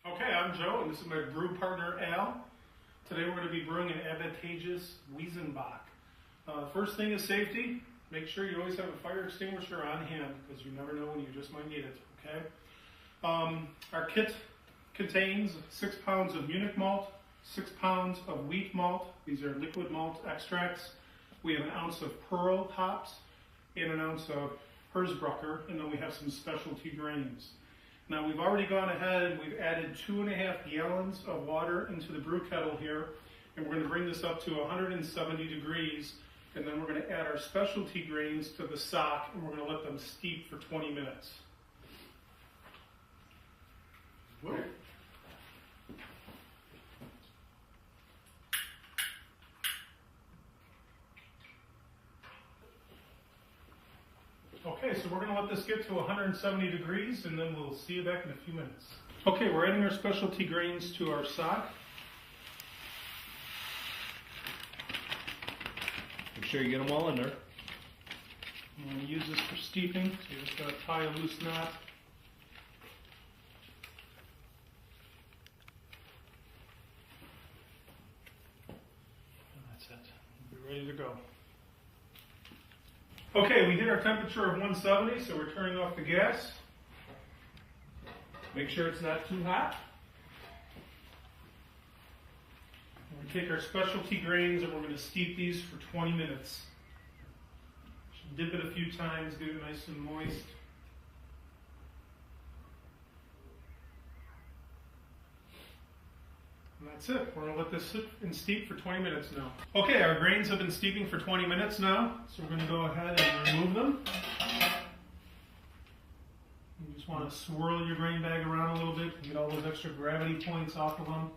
Okay, I'm Joe, and this is my brew partner, Al. Today we're going to be brewing an advantageous Wiesenbach. First thing is safety. Make sure you always have a fire extinguisher on hand, because you never know when you just might need it, okay? Our kit contains 6 pounds of Munich malt, 6 pounds of wheat malt. These are liquid malt extracts. We have an ounce of Pearl hops and an ounce of Hersbrucker, and then we have some specialty grains. Now we've already gone ahead and we've added 2.5 gallons of water into the brew kettle here, and we're going to bring this up to 170 degrees, and then we're going to add our specialty grains to the stock, and we're going to let them steep for 20 minutes. Whoa. Okay, so we're going to let this get to 170 degrees, and then we'll see you back in a few minutes. Okay, we're adding our specialty grains to our stock. Make sure you get them all in there. I'm going to use this for steeping, so you just got to tie a loose knot. And that's it. We'll be ready to go. Okay, we hit our temperature of 170, so we're turning off the gas. Make sure it's not too hot. And we take our specialty grains and we're going to steep these for 20 minutes. Should dip it a few times, get it nice and moist. And that's it. We're going to let this sit and steep for 20 minutes now. Okay, our grains have been steeping for 20 minutes now, so we're going to go ahead and remove them. You just want to swirl your grain bag around a little bit and get all those extra gravity points off of them,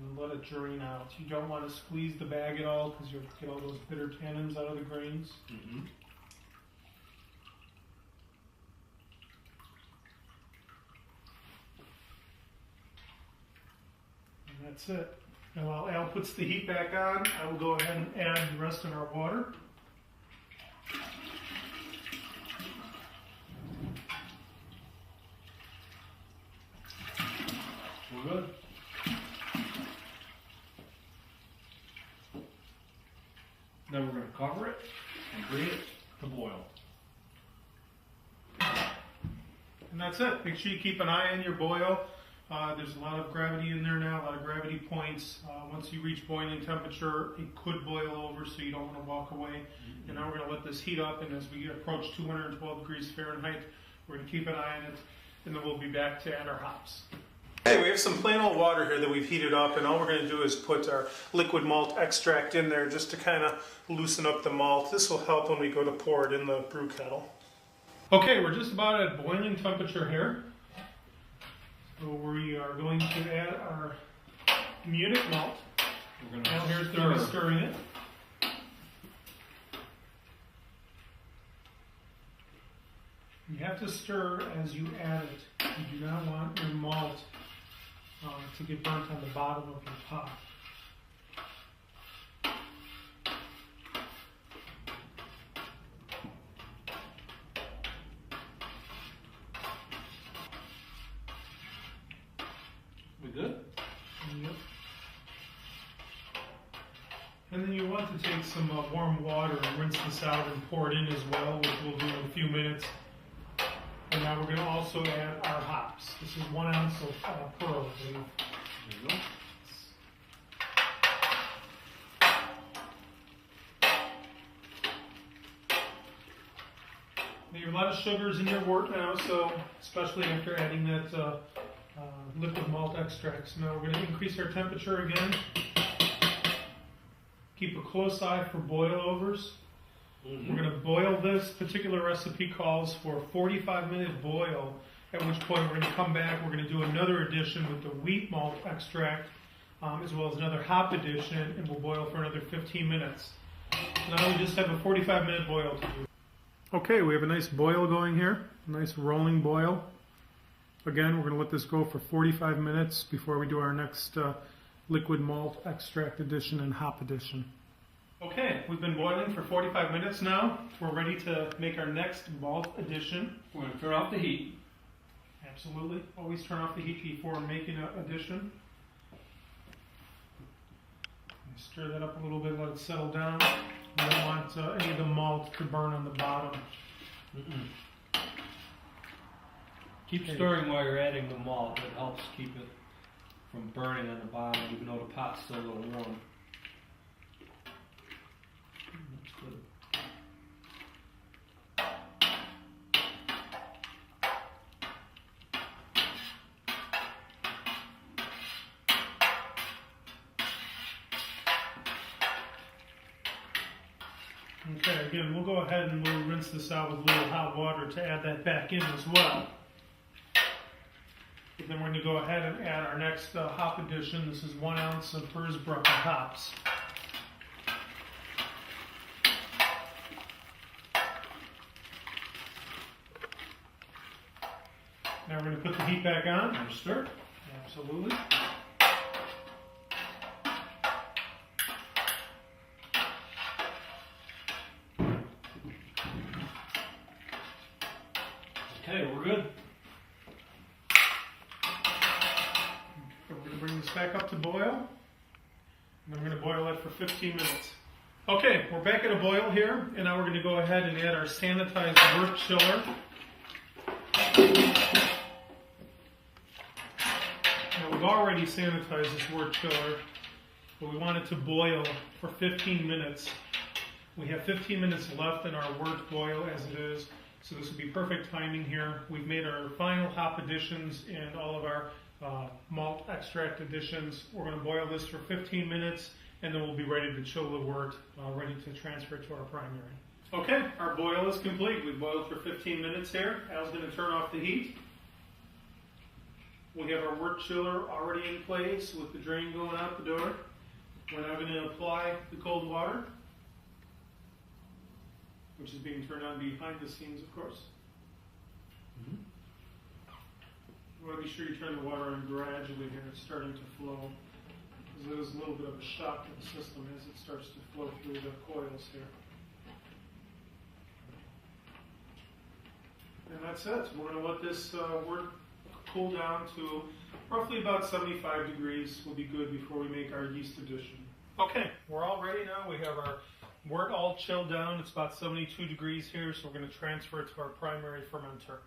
and let it drain out. You don't want to squeeze the bag at all because you'll get all those bitter tannins out of the grains. Mm-hmm. That's it. And while Al puts the heat back on, I will go ahead and add the rest of our water. We're good. Then we're going to cover it and bring it to boil. And that's it. Make sure you keep an eye on your boil. There's a lot of gravity in there now, a lot of gravity points. Once you reach boiling temperature, it could boil over, so you don't want to walk away. Mm-hmm. And now we're going to let this heat up, and as we approach 212 degrees Fahrenheit, we're going to keep an eye on it, and then we'll be back to add our hops. Okay, we have some plain old water here that we've heated up, and all we're going to do is put our liquid malt extract in there just to kind of loosen up the malt. This will help when we go to pour it in the brew kettle. Okay, we're just about at boiling temperature here. So we are going to add our Munich malt. Now here's going to be stirring it. You have to stir as you add it. You do not want your malt to get burnt on the bottom of your pot. We good? Yep. And then you want to take some warm water and rinse this out and pour it in as well, which we'll do in a few minutes. And now we're going to also add our hops. This is 1 ounce of Pearl, I believe. There you go. Now, you have a lot of sugars in your wort now, so especially after adding that liquid malt extract. So now we're going to increase our temperature again. Keep a close eye for boilovers. Mm-hmm. We're going to boil. This particular recipe calls for a 45-minute boil, at which point we're going to come back. We're going to do another addition with the wheat malt extract, as well as another hop addition, and we'll boil for another 15 minutes. Now we just have a 45-minute boil to do. Okay, we have a nice boil going here, a nice rolling boil. Again, we're going to let this go for 45 minutes before we do our next liquid malt extract addition and hop addition. Okay, we've been boiling for 45 minutes now. We're ready to make our next malt addition. We're going to turn off the heat. Absolutely. Always turn off the heat before making an addition. And stir that up a little bit, let it settle down. You don't want any of the malt to burn on the bottom. Keep stirring while you're adding the malt. It helps keep it from burning on the bottom, even though the pot's still a little warm. That's good. Okay, again, we'll go ahead and we'll rinse this out with a little hot water to add that back in as well. But then we're going to go ahead and add our next hop addition. This is 1 ounce of Hersbrucker hops. Now we're going to put the heat back on. And stir. Absolutely. Okay, we're good. We're going to bring this back up to boil. And then we're going to boil it for 15 minutes. Okay, we're back at a boil here, and now we're going to go ahead and add our sanitized wort chiller. Now we've already sanitized this wort chiller, but we want it to boil for 15 minutes. We have 15 minutes left in our wort boil as it is, so this would be perfect timing here. We've made our final hop additions and all of our malt extract additions. We're going to boil this for 15 minutes, and then we'll be ready to chill the wort, ready to transfer it to our primary. Okay, our boil is complete. We've boiled for 15 minutes here. Al's going to turn off the heat. We have our wort chiller already in place with the drain going out the door. We're now going to apply the cold water, which is being turned on behind the scenes, of course. You want to be sure you turn the water on gradually here. It's starting to flow. Because there's a little bit of a shock to the system as it starts to flow through the coils here. And that's it. We're going to let this wort cool down to roughly about 75 degrees. Will be good before we make our yeast addition. Okay, we're all ready now. We have our wort all chilled down. It's about 72 degrees here, so we're going to transfer it to our primary fermenter.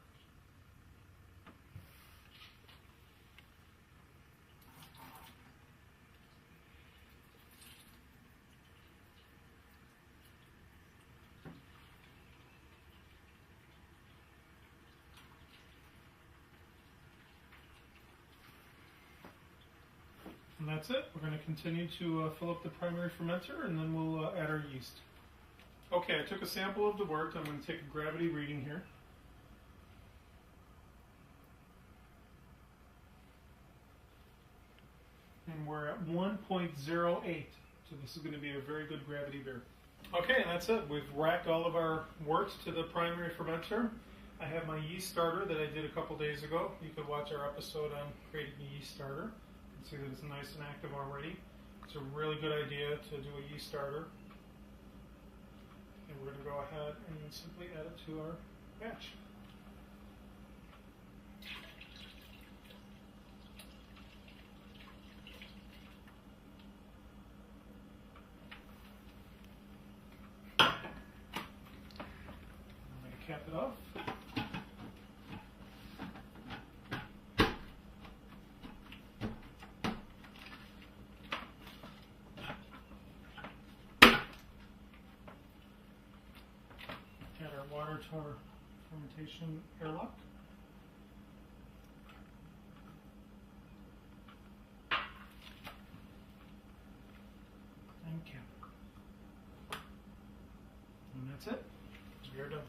And that's it. We're going to continue to fill up the primary fermenter, and then we'll add our yeast. Okay, I took a sample of the wort. I'm going to take a gravity reading here. And we're at 1.08. So this is going to be a very good gravity beer. Okay, and that's it. We've racked all of our wort to the primary fermenter. I have my yeast starter that I did a couple days ago. You could watch our episode on creating a yeast starter. See that it's nice and active already. It's a really good idea to do a yeast starter. And we're going to go ahead and simply add it to our batch. I'm going to cap it off. Add our water to our fermentation airlock. And cap. And that's it. We are done.